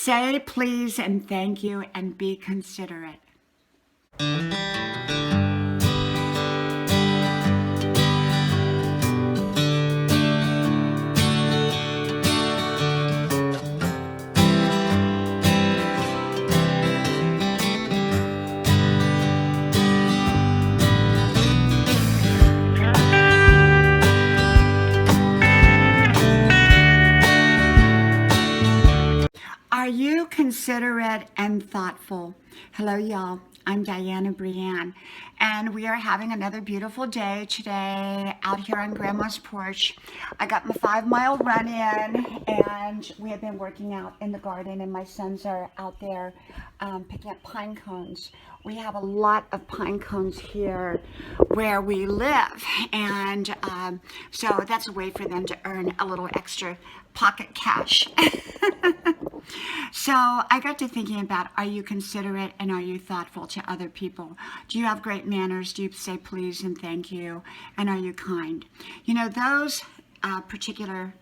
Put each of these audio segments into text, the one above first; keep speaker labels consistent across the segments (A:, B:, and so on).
A: Say please and thank you and be considerate. Are you considerate and thoughtful? Hello, y'all. I'm Diana Brienne, and we are having another beautiful day today out here on Grandma's porch. I got my 5 mile run in, and we have been working out in the garden, and my sons are out there picking up pine cones. We have a lot of pine cones here where we live, and so that's a way for them to earn a little extra pocket cash. So I got to thinking about, are you considerate and are you thoughtful to other people? Do you have great manners? Do you say please and thank you? And are you kind? You know, those particular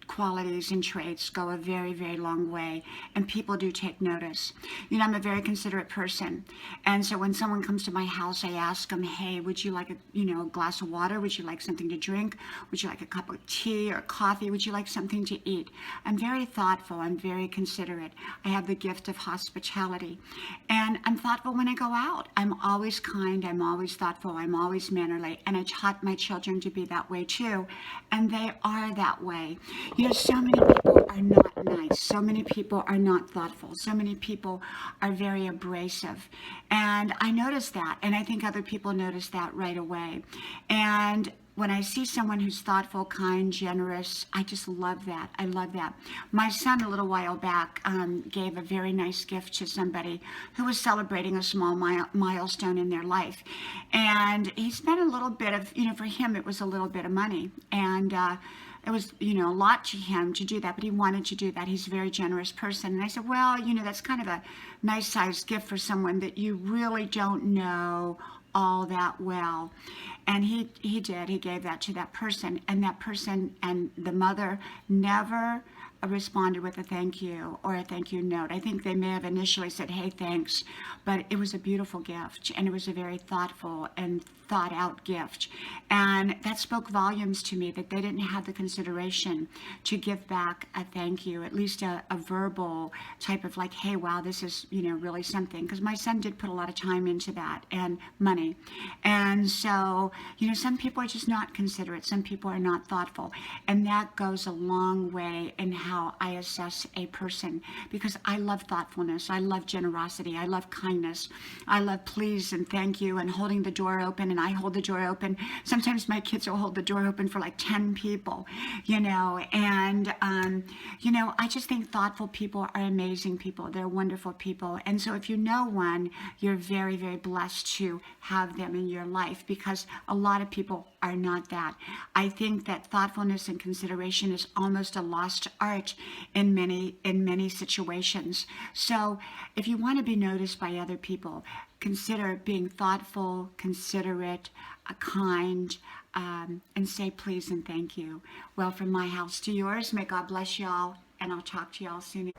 A: qualities and traits go a very, very long way, and people do take notice. You know, I'm a very considerate person, and so when someone comes to my house, I ask them, hey, would you like a glass of water? Would you like something to drink? Would you like a cup of tea or coffee? Would you like something to eat? I'm very thoughtful. I'm very considerate. I have the gift of hospitality, and I'm thoughtful when I go out. I'm always kind. I'm always thoughtful. I'm always mannerly, and I taught my children to be that way too, and they are that way. You know, so many people are not nice. So many people are not thoughtful. So many people are very abrasive. And I notice that. And I think other people notice that right away. And when I see someone who's thoughtful, kind, generous, I just love that. I love that. My son, a little while back, gave a very nice gift to somebody who was celebrating a small milestone in their life. And he spent a little bit of, for him, it was a little bit of money. And it was, a lot to him to do that, but he wanted to do that. He's a very generous person. And I said, well, that's kind of a nice sized gift for someone that you really don't know all that well. And he did. He gave that to that person. And that person and the mother never responded with a thank you or a thank you note. I think they may have initially said, hey, thanks, but it was a beautiful gift, and it was a very thoughtful and thought out gift. And that spoke volumes to me that they didn't have the consideration to give back a thank you, at least a verbal type of like, hey, wow, this is, really something. Because my son did put a lot of time into that and money. And so, some people are just not considerate. Some people are not thoughtful. And that goes a long way in how I assess a person, because I love thoughtfulness. I love generosity. I love kindness. I love please and thank you and holding the door open, and I hold the door open. Sometimes my kids will hold the door open for like 10 people, and, I just think thoughtful people are amazing people. They're wonderful people. And so if you know one, you're very, very blessed to have them in your life, because a lot of people are not that. I think that thoughtfulness and consideration is almost a lost art in many situations. So if you want to be noticed by other people, consider being thoughtful, considerate, kind, and say please and thank you. Well, from my house to yours, may God bless y'all, and I'll talk to y'all soon.